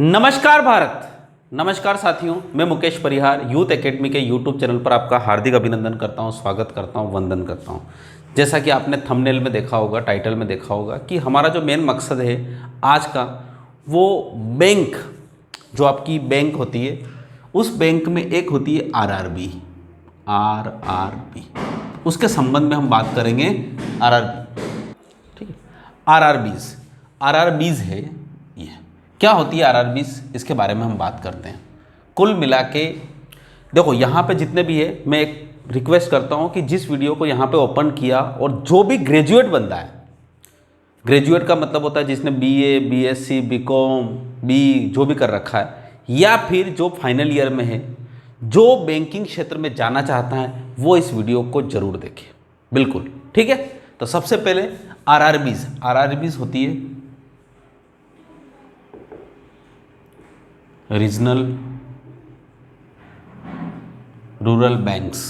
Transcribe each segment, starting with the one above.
नमस्कार भारत। नमस्कार साथियों, मैं मुकेश परिहार यूथ एकेडमी के यूट्यूब चैनल पर आपका हार्दिक अभिनंदन करता हूं, स्वागत करता हूं, वंदन करता हूं। जैसा कि आपने थंबनेल में देखा होगा, टाइटल में देखा होगा कि हमारा जो मेन मकसद है आज का, वो बैंक, जो आपकी बैंक होती है, उस बैंक में एक होती है आरआरबी। उसके संबंध में हम बात करेंगे। आरआरबी, ठीक है। आरआरबीज है ये। क्या होती है आरआरबीज, इसके बारे में हम बात करते हैं। कुल मिला के देखो, यहाँ पे जितने भी है, मैं एक रिक्वेस्ट करता हूँ कि जिस वीडियो को यहाँ पे ओपन किया और जो भी ग्रेजुएट बंदा है, ग्रेजुएट का मतलब होता है जिसने बीए, बीएससी, बीकॉम, बी जो भी कर रखा है, या फिर जो फाइनल ईयर में है, जो बैंकिंग क्षेत्र में जाना चाहता है, वो इस वीडियो को जरूर देखे। बिल्कुल ठीक है। तो सबसे पहले आरआरबीज होती है रीजनल रूरल बैंक्स।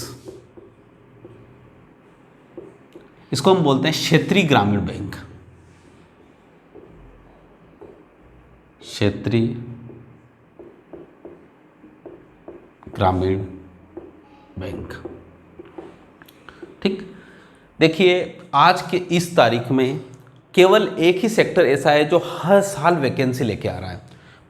इसको हम बोलते हैं क्षेत्रीय ग्रामीण बैंक। क्षेत्रीय ग्रामीण बैंक, ठीक। देखिए, आज के इस तारीख में केवल एक ही सेक्टर ऐसा है जो हर साल वैकेंसी लेके आ रहा है।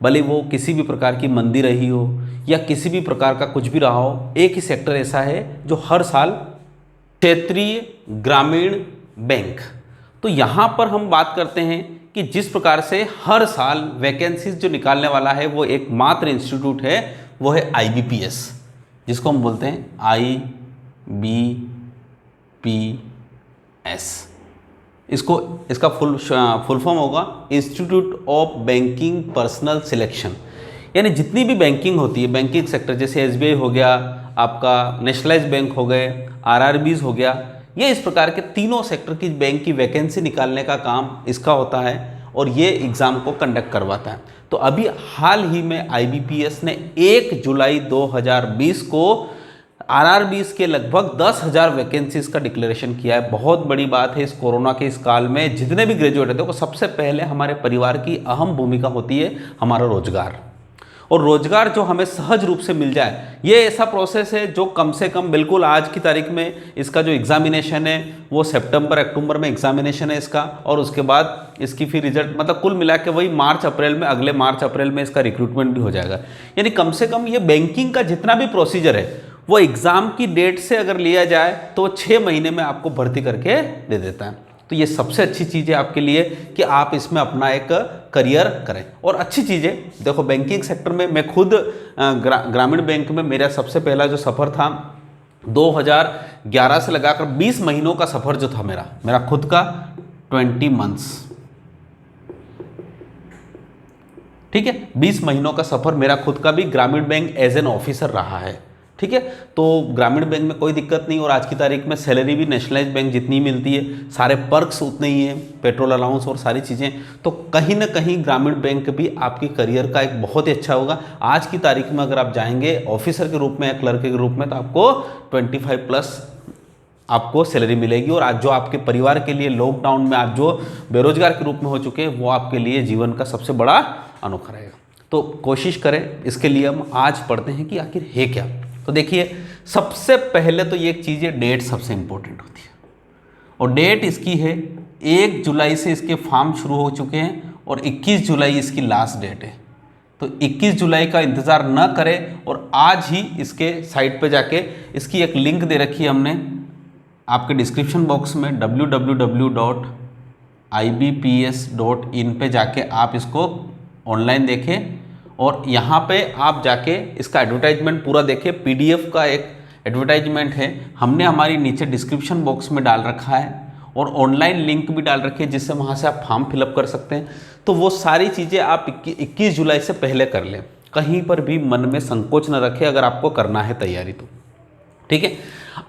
भले वो किसी भी प्रकार की मंदी रही हो या किसी भी प्रकार का कुछ भी रहा हो, एक ही सेक्टर ऐसा है जो हर साल, क्षेत्रीय ग्रामीण बैंक। तो यहाँ पर हम बात करते हैं कि जिस प्रकार से हर साल वैकेंसीज जो निकालने वाला है वो एकमात्र इंस्टीट्यूट है, वो है आईबीपीएस, जिसको हम बोलते हैं आईबीपीएस। इसका फुल फॉर्म होगा institute of banking personal selection. यानी जितनी भी बैंकिंग होती है, बैंकिंग सेक्टर, जैसे एसबीआई हो गया, आपका नेशनलाइज्ड बैंक हो गए, आरआरबीज हो गया, ये इस प्रकार के तीनों सेक्टर की बैंक की वैकेंसी निकालने का काम इसका होता है और ये एग्ज़ाम को कंडक्ट करवाता है। तो अभी हाल ही में आईबीपीएस ने 1 जुलाई 2020 को आरआरबीज के लगभग 10,000 वैकेंसीज का डिक्लेरेशन किया है। बहुत बड़ी बात है। इस कोरोना के इस काल में जितने भी ग्रेजुएट हैं, देखो सबसे पहले हमारे परिवार की अहम भूमिका होती है हमारा रोजगार, और रोजगार जो हमें सहज रूप से मिल जाए, ये ऐसा प्रोसेस है जो कम से कम, बिल्कुल आज की तारीख में इसका जो एग्जामिनेशन है वो सितंबर अक्टूबर में एग्जामिनेशन है इसका, और उसके बाद इसकी फिर रिजल्ट, मतलब कुल मिला के वही मार्च अप्रैल में, अगले मार्च अप्रैल में इसका रिक्रूटमेंट भी हो जाएगा। यानी कम से कम ये बैंकिंग का जितना भी प्रोसीजर है वो एग्ज़ाम की डेट से अगर लिया जाए तो 6 महीने में आपको भर्ती करके दे देता है। तो ये सबसे अच्छी चीज़ है आपके लिए कि आप इसमें अपना एक करियर करें। और अच्छी चीज़ें देखो, बैंकिंग सेक्टर में मैं खुद ग्रामीण बैंक में मेरा सबसे पहला जो सफ़र था 2011 से लगाकर 20 महीनों का सफ़र जो था मेरा खुद का 20 मंथ्स, ठीक है। 20 महीनों का सफ़र मेरा खुद का भी ग्रामीण बैंक एज एन ऑफिसर रहा है, ठीक है। तो ग्रामीण बैंक में कोई दिक्कत नहीं, और आज की तारीख में सैलरी भी नेशनलाइज्ड बैंक जितनी मिलती है, सारे पर्क्स उतने ही हैं, पेट्रोल अलाउंस और सारी चीज़ें। तो कहीं ना कहीं ग्रामीण बैंक भी आपकी करियर का एक बहुत ही अच्छा होगा। आज की तारीख में अगर आप जाएंगे ऑफिसर के रूप में या क्लर्क के रूप में, तो आपको 25+ आपको सैलरी मिलेगी। और आज जो आपके परिवार के लिए लॉकडाउन में आप जो बेरोजगार के रूप में हो चुके हैं, वो आपके लिए जीवन का सबसे बड़ा अनोखा रहेगा। तो कोशिश करें। इसके लिए हम आज पढ़ते हैं कि आखिर है क्या। तो देखिए, सबसे पहले तो ये एक चीज़ है, डेट सबसे इंपॉर्टेंट होती है, और डेट इसकी है 1 जुलाई से इसके फॉर्म शुरू हो चुके हैं और 21 जुलाई इसकी लास्ट डेट है। तो 21 जुलाई का इंतज़ार न करें और आज ही इसके साइट पे जाके, इसकी एक लिंक दे रखी है हमने आपके डिस्क्रिप्शन बॉक्स में, www.ibps.in पे जाके आप इसको ऑनलाइन देखें, और यहाँ पे आप जाके इसका एडवर्टाइजमेंट पूरा देखें। पीडीएफ का एक एडवर्टाइजमेंट है, हमने हमारी नीचे डिस्क्रिप्शन बॉक्स में डाल रखा है, और ऑनलाइन लिंक भी डाल रखी है जिससे वहाँ से आप फॉर्म फिलअप कर सकते हैं। तो वो सारी चीज़ें आप 21 जुलाई से पहले कर लें। कहीं पर भी मन में संकोच न रखें अगर आपको करना है तैयारी तो, ठीक है।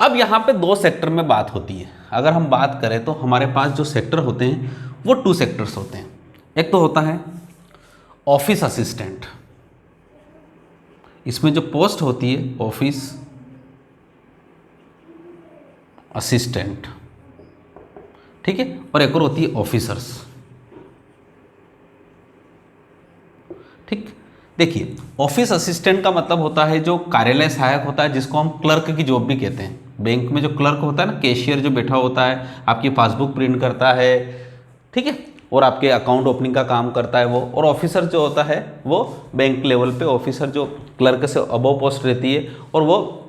अब यहाँ पे 2 सेक्टर में बात होती है। अगर हम बात करें तो हमारे पास जो सेक्टर होते हैं वो 2 सेक्टर्स होते हैं। एक तो होता है ऑफिस असिस्टेंट, इसमें जो पोस्ट होती है ऑफिस असिस्टेंट, ठीक है। और एक और होती है ऑफिसर्स, ठीक। देखिए, ऑफिस असिस्टेंट का मतलब होता है जो कार्यालय सहायक होता है, जिसको हम क्लर्क की जॉब भी कहते हैं। बैंक में जो क्लर्क होता है ना, कैशियर जो बैठा होता है, आपकी पासबुक प्रिंट करता है, ठीक है, और आपके अकाउंट ओपनिंग का काम करता है वो। और ऑफिसर जो होता है वो बैंक लेवल पे ऑफिसर जो क्लर्क से अबव पोस्ट रहती है, और वो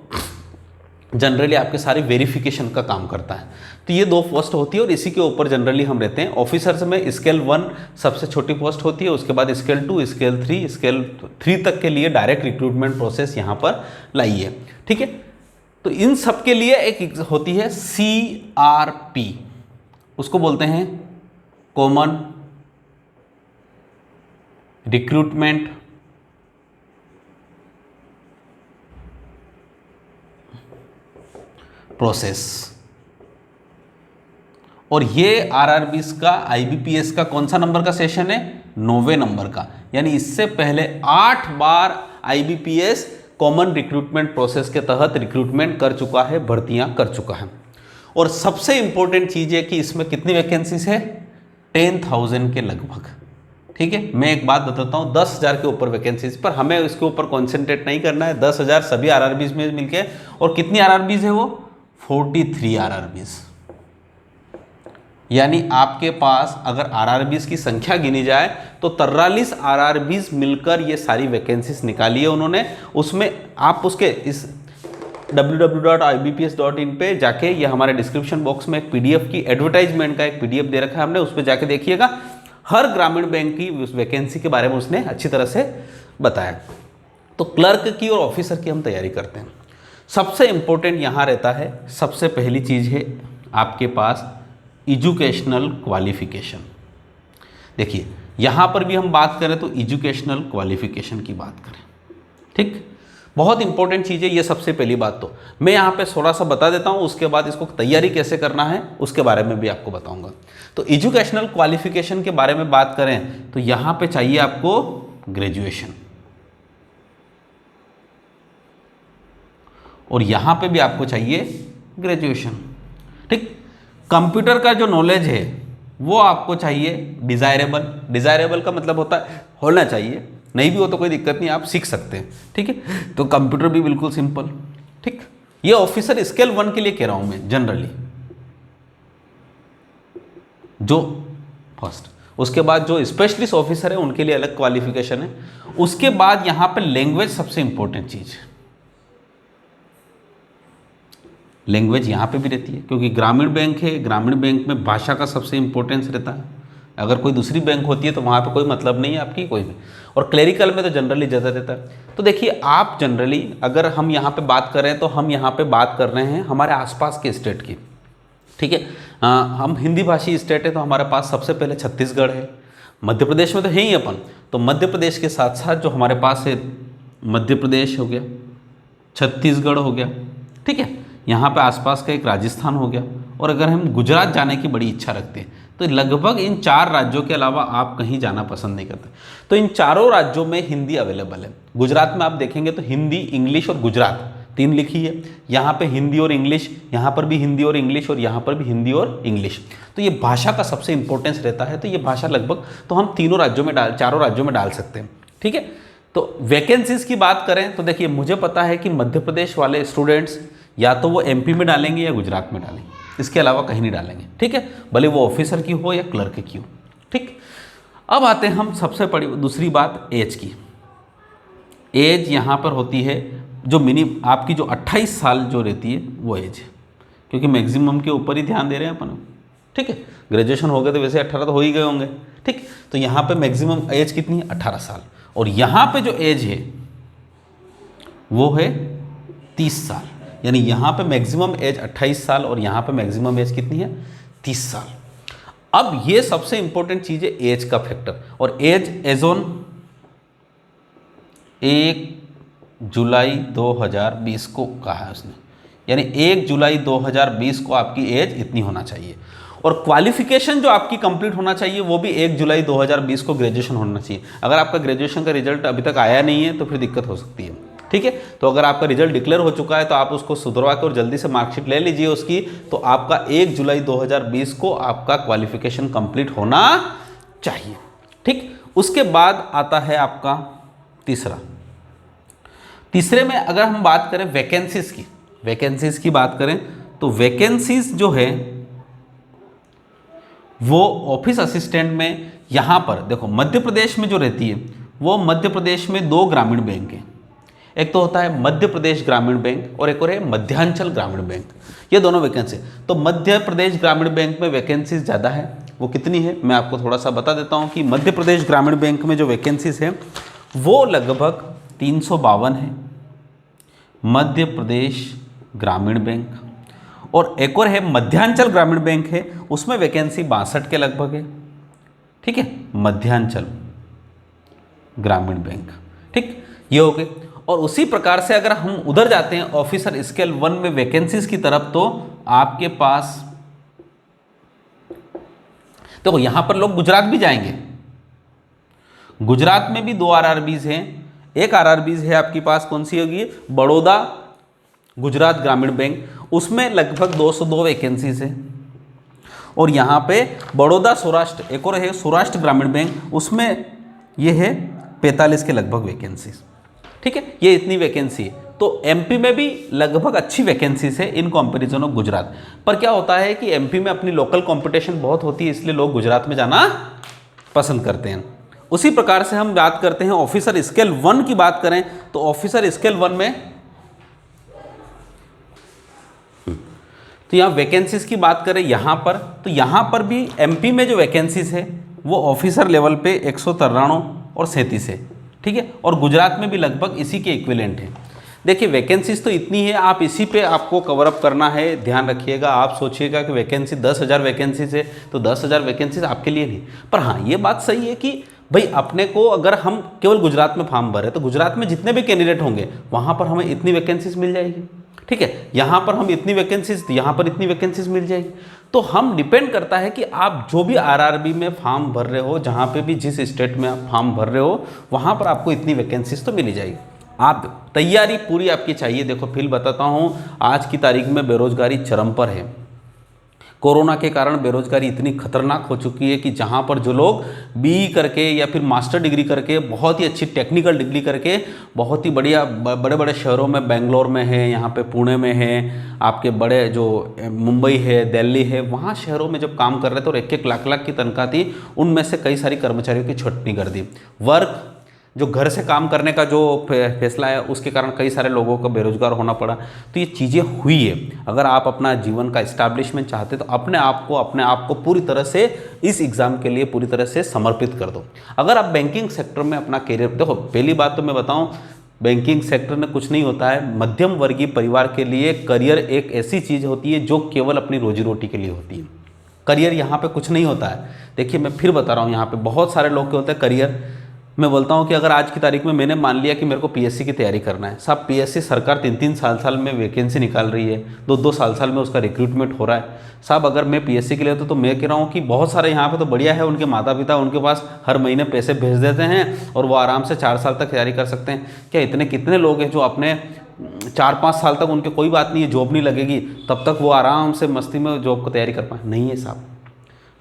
जनरली आपके सारी वेरिफिकेशन का काम करता है। तो ये 2 पोस्ट होती है और इसी के ऊपर जनरली हम रहते हैं। ऑफिसर्स में स्केल 1 सबसे छोटी पोस्ट होती है, उसके बाद स्केल 2, स्केल 3, स्केल 3 तक के लिए डायरेक्ट रिक्रूटमेंट प्रोसेस यहाँ पर लाई है, ठीक है। तो इन सब के लिए एक होती है CRP, उसको बोलते हैं कॉमन रिक्रूटमेंट प्रोसेस। और ये RRBs का IBPS का कौन सा नंबर का सेशन है? 9वें नंबर का। यानी इससे पहले 8 बार IBPS कॉमन रिक्रूटमेंट प्रोसेस के तहत रिक्रूटमेंट कर चुका है, भर्तियां कर चुका है। और सबसे इंपॉर्टेंट चीज है कि इसमें कितनी वैकेंसीज है? 10,000 के लगभग, ठीक है। मैं एक बात बताता हूँ, 10,000 के ऊपर वैकेंसीज, पर हमें इसके ऊपर कॉन्सेंट्रेट नहीं करना है। 10,000 सभी RRBs में मिलके, और कितनी RRBs है वो? 43 RRBs। यानी आपके पास अगर RRBs की संख्या गिनी जाए तो 43 RRBs मिलकर ये सारी वैकेंसीज निकाली है उन्होंने। उसमें आप उसके इस www.ibps.in पे जाके, ये हमारे डिस्क्रिप्शन बॉक्स में एक PDF की एडवर्टाइजमेंट का एक PDF दे रखा है हमने, उस पर जाके देखिएगा। हर ग्रामीण बैंक की उस वैकेंसी के बारे में उसने अच्छी तरह से बताया। तो क्लर्क की और ऑफिसर की हम तैयारी करते हैं। सबसे इंपॉर्टेंट यहाँ रहता है, सबसे पहली चीज़ है आपके पास एजुकेशनल क्वालिफिकेशन। देखिए, यहाँ पर भी हम बात करें तो एजुकेशनल क्वालिफिकेशन की बात करें, ठीक, बहुत इंपॉर्टेंट चीज़ है ये। सबसे पहली बात तो मैं यहाँ पे थोड़ा सा बता देता हूँ, उसके बाद इसको तैयारी कैसे करना है उसके बारे में भी आपको बताऊँगा। तो एजुकेशनल क्वालिफिकेशन के बारे में बात करें तो यहाँ पे चाहिए आपको ग्रेजुएशन, और यहाँ पे भी आपको चाहिए ग्रेजुएशन, ठीक। कंप्यूटर का जो नॉलेज है वो आपको चाहिए डिज़ायरेबल। डिज़ायरेबल का मतलब होता है होना चाहिए, नहीं भी हो तो कोई दिक्कत नहीं, आप सीख सकते हैं, ठीक है। तो कंप्यूटर भी बिल्कुल सिंपल, ठीक। ये ऑफिसर स्केल 1 के लिए कह रहा हूं मैं जनरली, जो फर्स्ट। उसके बाद जो स्पेशलिस्ट ऑफिसर है उनके लिए अलग क्वालिफिकेशन है। उसके बाद यहां पे लैंग्वेज सबसे इंपॉर्टेंट चीज है। लैंग्वेज यहाँ पे भी रहती है, क्योंकि ग्रामीण बैंक है, ग्रामीण बैंक में भाषा का सबसे इंपॉर्टेंस रहता है। अगर कोई दूसरी बैंक होती है तो वहाँ पे कोई मतलब नहीं है आपकी कोई भी, और क्लेरिकल में तो जनरली ज़्यादा रहता है। तो देखिए, आप जनरली अगर हम यहाँ पे बात करें तो हम यहाँ पे बात कर रहे हैं हमारे आसपास के स्टेट की, ठीक है। हम हिंदी भाषी स्टेट है तो हमारे पास सबसे पहले छत्तीसगढ़ है, मध्य प्रदेश में तो है ही अपन। तो मध्य प्रदेश के साथ साथ जो हमारे पास है, मध्य प्रदेश हो गया, छत्तीसगढ़ हो गया, ठीक है। यहाँ पे आसपास का एक राजस्थान हो गया, और अगर हम गुजरात जाने की बड़ी इच्छा रखते हैं तो लगभग इन 4 राज्यों के अलावा आप कहीं जाना पसंद नहीं करते। तो इन चारों राज्यों में हिंदी अवेलेबल है। गुजरात में आप देखेंगे तो हिंदी, इंग्लिश और गुजरात 3 लिखी है। यहाँ पे हिंदी और इंग्लिश, यहाँ पर भी हिंदी और इंग्लिश, और यहाँ पर भी हिंदी और इंग्लिश। तो ये भाषा का सबसे इंपॉर्टेंस रहता है। तो ये भाषा लगभग तो हम चारों राज्यों में डाल सकते हैं, ठीक है। तो वैकेंसीज की बात करें तो देखिए, मुझे पता है कि मध्य प्रदेश वाले स्टूडेंट्स या तो वो MP में डालेंगे या गुजरात में डालेंगे, इसके अलावा कहीं नहीं डालेंगे, ठीक है, भले वो ऑफिसर की हो या क्लर्क की हो, ठीक। अब आते हैं हम सबसे बड़ी दूसरी बात एज की। एज यहाँ पर होती है जो आपकी जो 28 साल जो रहती है वो एज है, क्योंकि मैक्सिमम के ऊपर ही ध्यान दे रहे हैं अपन, ठीक है। ग्रेजुएशन हो गए तो वैसे 18 तो हो ही गए होंगे, ठीक। तो यहाँ पे मैक्सिमम एज कितनी है? 18 साल। और यहाँ पे जो एज है वो है 30 साल। यानी यहाँ पे मैक्सिमम एज 28 साल और यहाँ पे मैक्सिमम एज कितनी है? 30 साल। अब ये सबसे इंपॉर्टेंट चीज है एज का फैक्टर। और एज ऑन 1 जुलाई 2020 को कहा है उसने, यानी 1 जुलाई 2020 को आपकी एज इतनी होना चाहिए। और क्वालिफिकेशन जो आपकी कंप्लीट होना चाहिए वो भी 1 जुलाई 2020 को ग्रेजुएशन होना चाहिए। अगर आपका ग्रेजुएशन का रिजल्ट अभी तक आया नहीं है तो फिर दिक्कत हो सकती है, ठीक है। तो अगर आपका रिजल्ट डिक्लेयर हो चुका है तो आप उसको सुधरवा के और जल्दी से मार्कशीट ले लीजिए उसकी। तो आपका 1 जुलाई 2020 को आपका क्वालिफिकेशन कंप्लीट होना चाहिए, ठीक। उसके बाद आता है आपका तीसरे में अगर हम बात करें वैकेंसीज की बात करें तो वैकेंसीज जो है वो ऑफिस असिस्टेंट में यहाँ पर देखो मध्य प्रदेश में जो रहती है वो मध्य प्रदेश में 2 ग्रामीण बैंक हैं। एक तो होता है मध्य प्रदेश ग्रामीण बैंक और एक और है मध्यांचल ग्रामीण बैंक। ये दोनों वैकेंसी, तो मध्य प्रदेश ग्रामीण बैंक में वैकेंसीज ज़्यादा है। वो कितनी है मैं आपको थोड़ा सा बता देता हूँ कि मध्य प्रदेश ग्रामीण बैंक में जो वैकेंसीज है वो लगभग 352 है मध्य प्रदेश ग्रामीण बैंक। और एक और है मध्यांचल ग्रामीण बैंक है, उसमें वैकेंसी 62 के लगभग है। ठीक है, मध्यांचल ग्रामीण बैंक। ठीक, ये हो गए। और उसी प्रकार से अगर हम उधर जाते हैं ऑफिसर स्केल 1 में वैकेंसीज की तरफ, तो आपके पास देखो यहां पर लोग गुजरात भी जाएंगे। गुजरात में भी 2 आरआरबीज हैं। एक आरआरबीज है आपके पास, कौन सी होगी, बड़ौदा गुजरात ग्रामीण बैंक, उसमें लगभग 202 वैकेंसीज है। और यहाँ पे बड़ौदा सौराष्ट्र, एक और है सौराष्ट्र ग्रामीण बैंक, उसमें ये है 45 के लगभग वैकेंसीज। ठीक है, ये इतनी वैकेंसी है। तो एमपी में भी लगभग अच्छी वैकेंसीज है इन कंपैरिजन ऑफ गुजरात। पर क्या होता है कि एमपी में अपनी लोकल कंपटीशन बहुत होती है, इसलिए लोग गुजरात में जाना पसंद करते हैं। उसी प्रकार से हम बात करते हैं ऑफिसर स्केल 1 की बात करें तो ऑफिसर स्केल 1 में तो यहाँ वैकेंसीज की बात करें यहाँ पर, तो यहाँ पर भी एमपी में जो वैकेंसीज है वो ऑफिसर लेवल पे 193 और 37 है। ठीक है, और गुजरात में भी लगभग इसी के इक्विवेलेंट है। देखिए वैकेंसीज तो इतनी है, आप इसी पे आपको कवर अप करना है। ध्यान रखिएगा, आप सोचिएगा कि वैकेंसी 10,000 वैकेंसीज है तो 10,000 वैकेंसीज आपके लिए नहीं। पर हाँ, ये बात सही है कि भाई अपने को अगर हम केवल गुजरात में फॉर्म भरे तो गुजरात में जितने भी कैंडिडेट होंगे वहाँ पर हमें इतनी वैकेंसीज मिल जाएगी। ठीक है, यहाँ पर हम इतनी वैकेंसीज, यहाँ पर इतनी वैकेंसीज मिल जाएगी। तो हम डिपेंड करता है कि आप जो भी आरआरबी में फॉर्म भर रहे हो, जहाँ पे भी जिस स्टेट में आप फॉर्म भर रहे हो वहाँ पर आपको इतनी वैकेंसीज तो मिल ही जाएगी। आप तैयारी पूरी आपकी चाहिए। देखो फिर बताता हूँ, आज की तारीख में बेरोजगारी चरम पर है। कोरोना के कारण बेरोजगारी इतनी खतरनाक हो चुकी है कि जहाँ पर जो लोग बीई करके या फिर मास्टर डिग्री करके, बहुत ही अच्छी टेक्निकल डिग्री करके, बहुत ही बढ़िया बड़े बड़े शहरों में, बेंगलोर में है, यहाँ पे पुणे में है, आपके बड़े जो मुंबई है, दिल्ली है, वहाँ शहरों में जब काम कर रहे थे और 1-1 लाख की तनख्वाह थी, उनमें से कई सारी कर्मचारियों की छुट्टी कर दी। वर्क जो घर से काम करने का जो फैसला है उसके कारण कई सारे लोगों को बेरोजगार होना पड़ा। तो ये चीज़ें हुई है। अगर आप अपना जीवन का इस्टेब्लिशमेंट चाहते तो अपने आप को पूरी तरह से इस एग्ज़ाम के लिए पूरी तरह से समर्पित कर दो। अगर आप बैंकिंग सेक्टर में अपना करियर, देखो पहली बात तो मैं बताऊं, बैंकिंग सेक्टर में कुछ नहीं होता है। मध्यम वर्गीय परिवार के लिए करियर एक ऐसी चीज़ होती है जो केवल अपनी रोजी रोटी के लिए होती है। करियर यहाँ पे कुछ नहीं होता है। देखिए मैं फिर बता रहा हूँ, यहाँ पे बहुत सारे लोग के होते हैं करियर। मैं बोलता हूँ कि अगर आज की तारीख में मैंने मान लिया कि मेरे को पीएससी की तैयारी करना है, साहब पीएससी सरकार 3-3 साल में वैकेंसी निकाल रही है, 2-2 साल में उसका रिक्रूटमेंट हो रहा है। साहब अगर मैं पीएससी के लिए तो मैं कह रहा हूँ कि बहुत सारे यहाँ पे तो बढ़िया है, उनके माता पिता उनके पास हर महीने पैसे भेज देते हैं और वो आराम से 4 साल तक तैयारी कर सकते हैं। क्या इतने कितने लोग हैं जो अपने 4-5 साल तक, उनके कोई बात नहीं है जॉब नहीं लगेगी तब तक वो आराम से मस्ती में जॉब को तैयारी कर पाए? नहीं है साहब।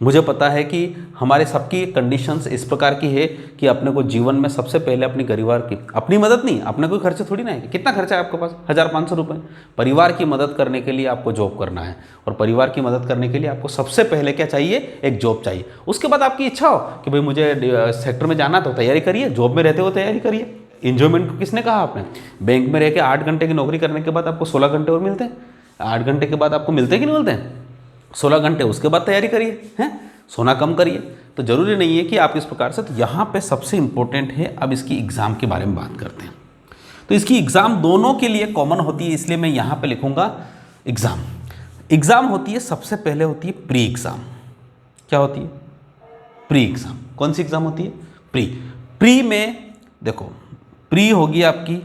मुझे पता है कि हमारे सबकी कंडीशंस इस प्रकार की है कि अपने को जीवन में सबसे पहले अपनी परिवार की, अपनी मदद नहीं, अपने कोई खर्चे थोड़ी ना है। कितना खर्चा है आपके पास? 1,500 रुपये। परिवार की मदद करने के लिए आपको जॉब करना है और परिवार की मदद करने के लिए आपको सबसे पहले क्या चाहिए? एक जॉब चाहिए। उसके बाद आपकी इच्छा हो कि भाई मुझे सेक्टर में जाना तो तैयारी करिए, जॉब में रहते हो तैयारी करिए। इंजॉयमेंट को किसने कहा? आपने। बैंक में रह के 8 घंटे की नौकरी करने के बाद आपको 16 घंटे और मिलते हैं। 8 घंटे के बाद आपको मिलते हैं कि नहीं मिलते हैं? 16 घंटे उसके बाद तैयारी करिए, हैं, सोना कम करिए। तो जरूरी नहीं है कि आप इस प्रकार से। तो यहाँ पे सबसे इंपॉर्टेंट है, अब इसकी एग्ज़ाम के बारे में बात करते हैं। तो इसकी एग्ज़ाम दोनों के लिए कॉमन होती है, इसलिए मैं यहाँ पे लिखूँगा एग्ज़ाम होती है, सबसे पहले होती है प्री एग्ज़ाम। क्या होती है? Pre exam. कौन सी एग्ज़ाम होती है? प्री में देखो, प्री होगी आपकी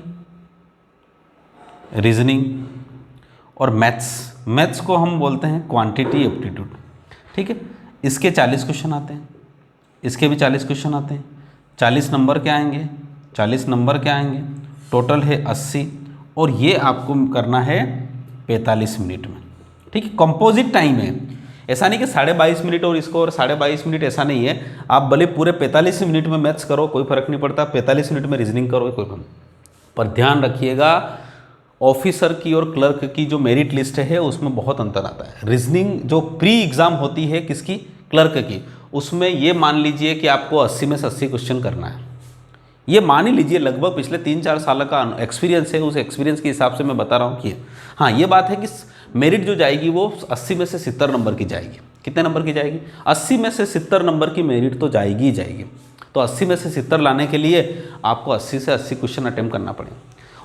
रीजनिंग और मैथ्स को हम बोलते हैं क्वांटिटी एप्टीट्यूड। ठीक है, इसके 40 क्वेश्चन आते हैं, इसके भी 40 क्वेश्चन आते हैं। 40 नंबर के आएंगे, 40 नंबर के आएंगे, टोटल है 80 और ये आपको करना है 45 मिनट में। ठीक है, कंपोजिट टाइम है। ऐसा नहीं कि 22.5 मिनट और इसको और 22.5 मिनट, ऐसा नहीं है। आप भले पूरे 45 मिनट में मैथ्स करो, कोई फर्क नहीं पड़ता, 45 मिनट में रीजनिंग करो, कोई फर्क। पर ध्यान रखिएगा, ऑफिसर की और क्लर्क की जो मेरिट लिस्ट है उसमें बहुत अंतर आता है। रीजनिंग जो प्री एग्जाम होती है किसकी, क्लर्क की, उसमें ये मान लीजिए कि आपको 80 में से 80 क्वेश्चन करना है। ये मान ही लीजिए लगभग पिछले 3-4 साल का एक्सपीरियंस है, उस एक्सपीरियंस के हिसाब से मैं बता रहा हूँ कि हाँ, ये बात है कि मेरिट जो जाएगी वो 80 में से 70 नंबर की जाएगी। कितने नंबर की जाएगी? 80 में से 70 नंबर की मेरिट तो जाएगी ही जाएगी। तो 80 में से 70 लाने के लिए आपको 80 से 80 क्वेश्चन अटेम्प्ट करना पड़ेगा,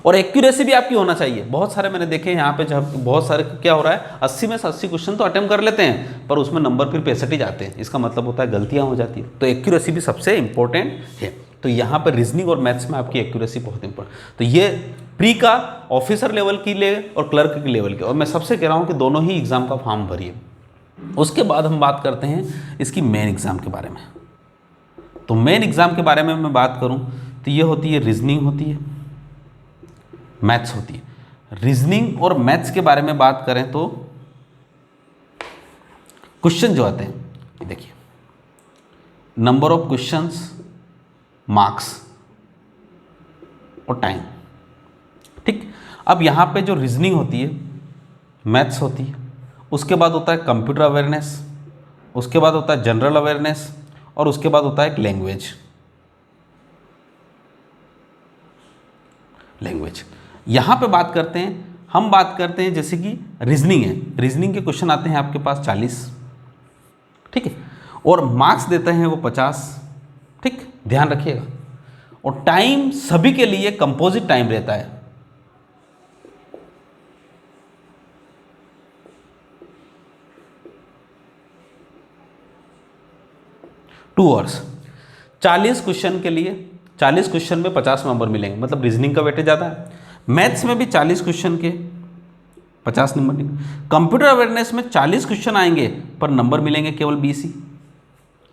और एक्यूरेसी भी आपकी होना चाहिए। बहुत सारे मैंने देखे यहाँ पे, जब बहुत सारे क्या हो रहा है, 80 में से 80 क्वेश्चन तो अटेम्प्ट कर लेते हैं, पर उसमें नंबर फिर 65 ही जाते हैं। इसका मतलब होता है गलतियाँ हो जाती है। तो एक्यूरेसी भी सबसे इंपॉर्टेंट है। तो यहाँ पर रीजनिंग और मैथ्स में आपकी एक्यूरेसी बहुत इंपॉर्टेंट। तो ये प्री का ऑफिसर लेवल के लिए और क्लर्क के लेवल के, और मैं सबसे कह रहा हूँ कि दोनों ही एग्जाम का फॉर्म भरिए। उसके बाद हम बात करते हैं इसकी मेन एग्जाम के बारे में। तो मेन एग्जाम के बारे में मैं बात करूँ तो ये होती है रीजनिंग, होती है मैथ्स, होती है। रीजनिंग और मैथ्स के बारे में बात करें तो क्वेश्चन जो आते हैं, ये देखिए, नंबर ऑफ क्वेश्चंस, मार्क्स और टाइम। ठीक, अब यहाँ पे जो रीजनिंग होती है, मैथ्स होती है, उसके बाद होता है कंप्यूटर अवेयरनेस, उसके बाद होता है जनरल अवेयरनेस, और उसके बाद होता है एक लैंग्वेज। यहाँ पे बात करते हैं, हम बात करते हैं जैसे कि रीजनिंग है, रीजनिंग के क्वेश्चन आते हैं आपके पास 40, ठीक है, और मार्क्स देते हैं वो 50, ठीक, ध्यान रखिएगा। और टाइम सभी के लिए कंपोजिट टाइम रहता है, टू आवर्स। 40 क्वेश्चन के लिए, 40 क्वेश्चन में 50 नंबर मिलेंगे, मतलब रीजनिंग का वेटेज ज़्यादा है। मैथ्स में भी 40 क्वेश्चन के 50 नंबर मिलेंगे। कंप्यूटर अवेयरनेस में 40 क्वेश्चन आएंगे पर नंबर मिलेंगे केवल 20 ही,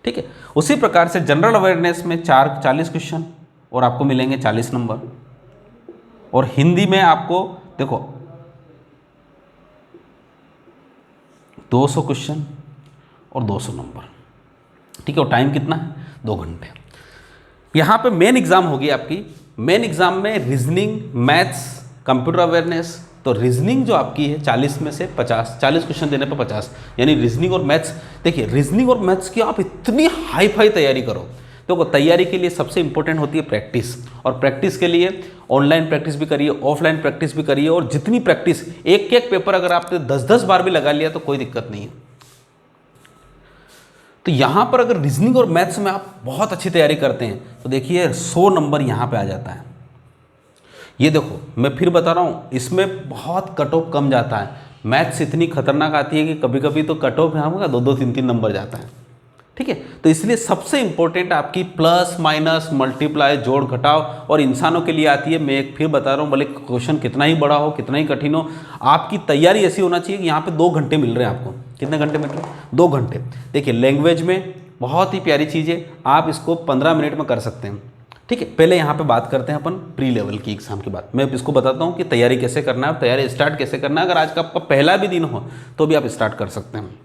ठीक है। उसी प्रकार से जनरल अवेयरनेस में 40 क्वेश्चन और आपको मिलेंगे 40 नंबर। और हिंदी में आपको देखो 200 क्वेश्चन और 200 नंबर, ठीक है। और टाइम कितना है? 2 घंटे। यहाँ पे मेन एग्जाम होगी आपकी। मेन एग्जाम में रीजनिंग, मैथ्स, कंप्यूटर अवेयरनेस। तो रीजनिंग जो आपकी है 40 में से 50, 40 क्वेश्चन देने पर 50, यानी रीजनिंग और मैथ्स। देखिए रीजनिंग और मैथ्स की आप इतनी हाई फाई तैयारी करो। तो तैयारी के लिए सबसे इंपॉर्टेंट होती है प्रैक्टिस, और प्रैक्टिस के लिए ऑनलाइन प्रैक्टिस भी करिए, ऑफलाइन प्रैक्टिस भी करिए। और जितनी प्रैक्टिस, एक एक पेपर अगर आपने 10-10 बार भी लगा लिया तो कोई दिक्कत नहीं है। तो यहाँ पर अगर रीजनिंग और मैथ्स में आप बहुत अच्छी तैयारी करते हैं तो देखिए 100 नंबर यहाँ पे आ जाता है। ये देखो मैं फिर बता रहा हूँ, इसमें बहुत कट ऑफ कम जाता है। मैथ्स इतनी खतरनाक आती है कि कभी कभी तो कट ऑफ यहाँ का 2-2, 3-3 नंबर जाता है, ठीक है। तो इसलिए सबसे इंपॉर्टेंट आपकी प्लस, माइनस, मल्टीप्लाई, जोड़, घटाव, और इंसानों के लिए आती है। मैं एक फिर बता रहा हूँ, भले क्वेश्चन कितना ही बड़ा हो, कितना ही कठिन हो, आपकी तैयारी ऐसी होना चाहिए कि यहाँ पे 2 घंटे मिल रहे हैं आपको। कितने घंटे मिल रहे हैं? 2 घंटे। देखिए लैंग्वेज में बहुत ही प्यारी चीज़ है, आप इसको 15 मिनट में कर सकते हैं, ठीक है। पहले यहाँ पे बात करते हैं अपन प्री लेवल की एग्जाम की बात। मैं इसको बताता हूँ कि तैयारी कैसे करना है, तैयारी स्टार्ट कैसे करना है। अगर आज का आपका पहला भी दिन हो तो भी आप स्टार्ट कर सकते हैं,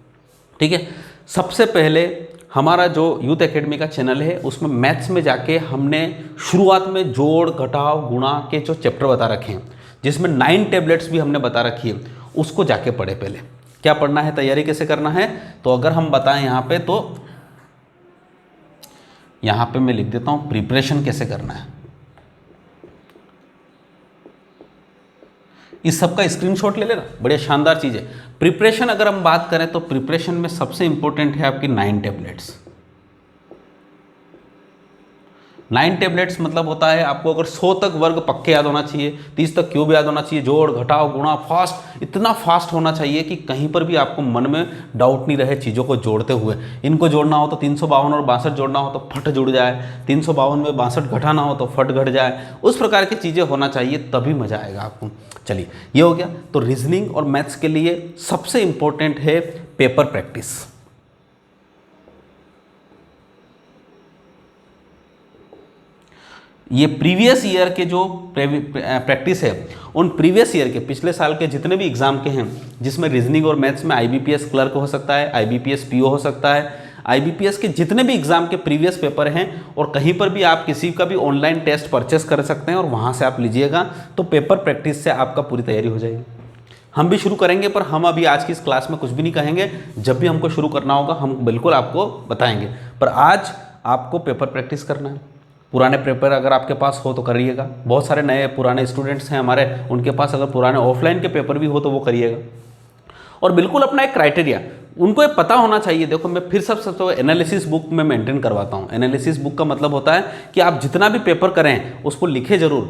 ठीक है। सबसे पहले हमारा जो यूथ एकेडमी का चैनल है उसमें मैथ्स में जाके हमने शुरुआत में जोड़, घटाव, गुणा के जो चैप्टर बता रखे हैं, जिसमें 9 टैबलेट्स भी हमने बता रखी है, उसको जाके पढ़े। पहले क्या पढ़ना है, तैयारी कैसे करना है। तो अगर हम बताएं यहाँ पे, तो यहाँ पे मैं लिख देता हूँ प्रिपरेशन कैसे करना है। इस सब का स्क्रीनशॉट ले लेना, बढ़िया शानदार चीज़ है। प्रिपरेशन अगर हम बात करें तो प्रिपरेशन में सबसे इंपॉर्टेंट है आपकी 9 टैबलेट्स। 9 टैबलेट्स मतलब होता है आपको अगर 100 तक वर्ग पक्के याद होना चाहिए, 30 तक क्यूब याद होना चाहिए, जोड़, घटाव, गुणा फास्ट, इतना फास्ट होना चाहिए कि कहीं पर भी आपको मन में डाउट नहीं रहे चीज़ों को जोड़ते हुए। इनको जोड़ना हो तो 352 और 62 जोड़ना हो तो फट जुड़ जाए, 352 में 62 घटाना हो तो फट घट जाए। उस प्रकार की चीज़ें होना चाहिए, तभी मज़ा आएगा आपको। चलिए ये हो गया। तो रीजनिंग और मैथ्स के लिए सबसे इंपॉर्टेंट है पेपर प्रैक्टिस। ये प्रीवियस ईयर के जो प्रैक्टिस है, उन प्रीवियस ईयर के पिछले साल के जितने भी एग्जाम के हैं, जिसमें रीजनिंग और मैथ्स में IBPS क्लर्क हो सकता है, IBPS PO हो सकता है, IBPS के जितने भी एग्जाम के प्रीवियस पेपर हैं, और कहीं पर भी आप किसी का भी ऑनलाइन टेस्ट परचेस कर सकते हैं और वहाँ से आप लीजिएगा, तो पेपर प्रैक्टिस से आपका पूरी तैयारी हो जाएगी। हम भी शुरू करेंगे, पर हम अभी आज की इस क्लास में कुछ भी नहीं कहेंगे। जब भी हमको शुरू करना होगा हम बिल्कुल आपको बताएंगे, पर आज आपको पेपर प्रैक्टिस करना है। पुराने पेपर अगर आपके पास हो तो करिएगा। बहुत सारे नए पुराने स्टूडेंट्स हैं हमारे, उनके पास अगर पुराने ऑफलाइन के पेपर भी हो तो वो करिएगा। और बिल्कुल अपना एक क्राइटेरिया उनको ये पता होना चाहिए। देखो, मैं फिर सबसे एनालिसिस बुक में मेंटेन करवाता हूँ। एनालिसिस बुक का मतलब होता है कि आप जितना भी पेपर करें उसको लिखे जरूर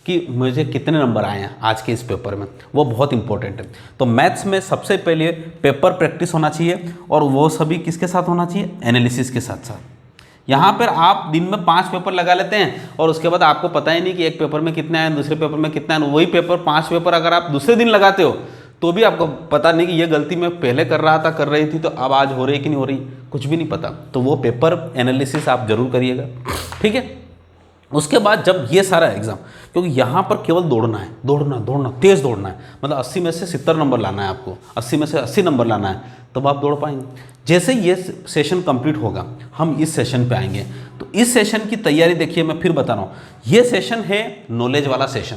कि मुझे कितने नंबर आए हैं आज के इस पेपर में, वो बहुत इंपॉर्टेंट है। तो मैथ्स में सबसे पहले पेपर प्रैक्टिस होना चाहिए, और वो सभी किसके साथ होना चाहिए? एनालिसिस के साथ साथ। यहाँ पर आप दिन में 5 पेपर लगा लेते हैं और उसके बाद आपको पता ही नहीं कि एक पेपर में कितने आए, दूसरे पेपर में कितने आए। वही पेपर 5 पेपर अगर आप दूसरे दिन लगाते हो तो भी आपको पता नहीं कि ये गलती मैं पहले कर रही थी तो अब आज हो रही कि नहीं हो रही, कुछ भी नहीं पता। तो वो पेपर एनालिसिस आप जरूर करिएगा, ठीक है। उसके बाद जब ये सारा एग्जाम, क्योंकि यहाँ पर केवल दौड़ना है, दौड़ना तेज दौड़ना है, मतलब 80 में से 70 नंबर लाना है आपको, 80 में से 80 नंबर लाना है, तब आप दौड़ पाएंगे। जैसे ये सेशन कंप्लीट होगा हम इस सेशन पे आएंगे। तो इस सेशन की तैयारी देखिए, मैं फिर बता रहा हूँ, ये सेशन है नॉलेज वाला सेशन,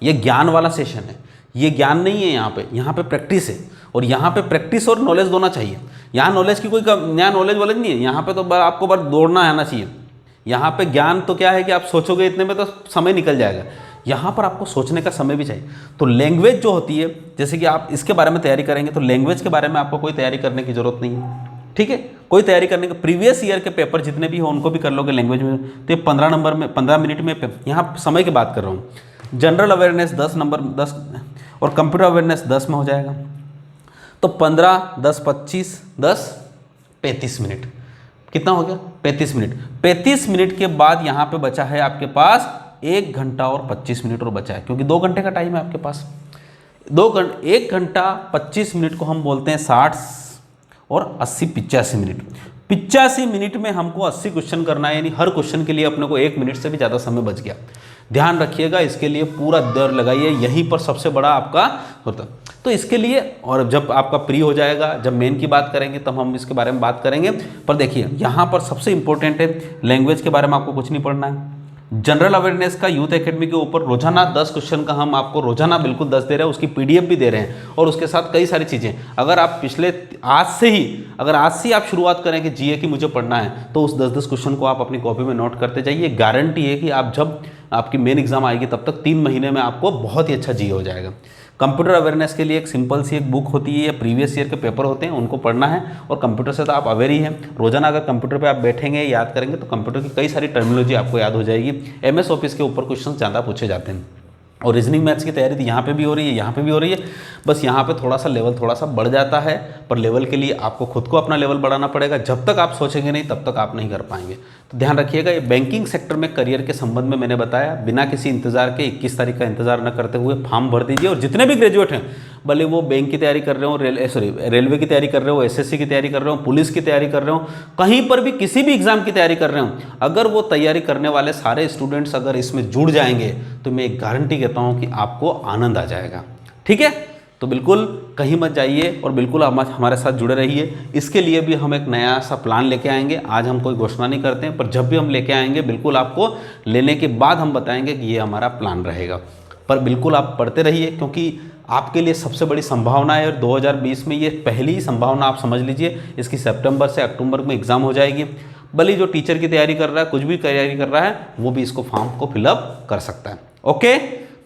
ये ज्ञान वाला सेशन है। ये ज्ञान नहीं है, यहाँ पे प्रैक्टिस है, और यहाँ पे प्रैक्टिस और नॉलेज दोनों चाहिए। यहाँ नॉलेज की यहाँ नॉलेज वाले नहीं है, यहाँ पे तो आपको बस दौड़ना आना चाहिए। यहाँ पे ज्ञान तो क्या है कि आप सोचोगे इतने में तो समय निकल जाएगा, यहाँ पर आपको सोचने का समय भी चाहिए। तो लैंग्वेज जो होती है, जैसे कि आप इसके बारे में तैयारी करेंगे तो लैंग्वेज के बारे में आपको कोई तैयारी करने की जरूरत नहीं है, ठीक है। कोई तैयारी करने का प्रीवियस ईयर के पेपर जितने भी हो उनको भी कर लोगे लैंग्वेज में, तो ये 15 नंबर में 15 मिनट में, यहाँ समय की बात कर रहा हूँ। जनरल अवेयरनेस 10 नंबर 10 और कंप्यूटर अवेयरनेस 10 में हो जाएगा। तो 15 10 25 10 35 मिनट, कितना हो गया? 35 मिनट। 35 मिनट के बाद यहाँ पे बचा है आपके पास 1 घंटा और 25 मिनट और बचा है, क्योंकि 2 घंटे का टाइम है आपके पास। 1 घंटा 25 मिनट को हम बोलते हैं 60 और 80 85 मिनट। 85 मिनट में हमको 80 क्वेश्चन करना है, यानी हर क्वेश्चन के लिए अपने को 1 मिनट से भी ज़्यादा समय बच गया। ध्यान रखिएगा, इसके लिए पूरा दर लगाइए, यहीं पर सबसे बड़ा आपका होता। तो इसके लिए, और जब आपका प्री हो जाएगा, जब मेन की बात करेंगे तब हम इसके बारे में बात करेंगे। पर देखिए यहाँ पर सबसे इंपॉर्टेंट है, लैंग्वेज के बारे में आपको कुछ नहीं पढ़ना है। जनरल अवेयरनेस का यूथ एकेडमी के ऊपर रोजाना 10 क्वेश्चन का हम आपको रोजाना बिल्कुल 10 दे रहे हैं, उसकी PDF भी दे रहे हैं, और उसके साथ कई सारी चीज़ें। अगर आप आज से ही आप शुरुआत करें कि GA की मुझे पढ़ना है, तो उस 10-10 क्वेश्चन को आप अपनी कॉपी में नोट करते जाइए। गारंटी है कि आप जब आपकी मेन एग्जाम आएगी तब तक 3 महीने में आपको बहुत ही अच्छा GA हो जाएगा। कंप्यूटर अवेयरनेस के लिए एक सिंपल सी एक बुक होती है, या प्रीवियस ईयर के पेपर होते हैं, उनको पढ़ना है। और कंप्यूटर से तो आप अवेयर ही हैं, रोजाना अगर कंप्यूटर पे आप बैठेंगे याद करेंगे तो कंप्यूटर की कई सारी टर्मिनोलॉजी आपको याद हो जाएगी। MS ऑफिस के ऊपर क्वेश्चन ज़्यादा पूछे जाते हैं, और रीजनिंग मैथ्स की तैयारी तो यहाँ पे भी हो रही है, यहाँ पे भी हो रही है। बस यहाँ पे थोड़ा सा लेवल थोड़ा सा बढ़ जाता है, पर लेवल के लिए आपको खुद को अपना लेवल बढ़ाना पड़ेगा। जब तक आप सोचेंगे नहीं तब तक आप नहीं कर पाएंगे। तो ध्यान रखिएगा, ये बैंकिंग सेक्टर में करियर के संबंध में मैंने बताया, बिना किसी इंतजार के 21 तारीख का इंतजार न करते हुए फॉर्म भर दीजिए। और जितने भी ग्रेजुएट हैं, भले वो बैंक की तैयारी कर रहे हो, रेलवे की तैयारी कर रहे हो, SSC की तैयारी कर रहे हो, पुलिस की तैयारी कर रहे हो, कहीं पर भी किसी भी एग्जाम की तैयारी कर रहे हो, अगर वो तैयारी करने वाले सारे स्टूडेंट्स अगर इसमें जुड़ जाएंगे तो मैं एक गारंटी कहता हूँ कि आपको आनंद आ जाएगा, ठीक है। तो बिल्कुल कहीं मत जाइए और बिल्कुल हमारे साथ जुड़े रहिए। इसके लिए भी हम एक नया सा प्लान लेके आएंगे। आज हम कोई घोषणा नहीं करते हैं, पर जब भी हम लेके आएंगे बिल्कुल आपको लेने के बाद हम बताएंगे कि ये हमारा प्लान रहेगा। पर बिल्कुल आप पढ़ते रहिए, क्योंकि आपके लिए सबसे बड़ी संभावना है, और 2020 में ये पहली संभावना आप समझ लीजिए। इसकी सितंबर से अक्टूबर में एग्ज़ाम हो जाएगी। भले जो टीचर की तैयारी कर रहा है, कुछ भी तैयारी कर रहा है, वो भी इसको फॉर्म को फिलअप कर सकता है। ओके,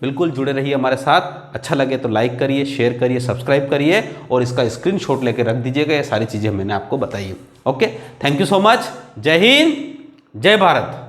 बिल्कुल जुड़े रहिए हमारे साथ। अच्छा लगे तो लाइक करिए, शेयर करिए, सब्सक्राइब करिए, और इसका स्क्रीनशॉट लेके रख दीजिएगा। ये सारी चीज़ें मैंने आपको बताई। Okay, thank you so much. जय हिंद, जय भारत।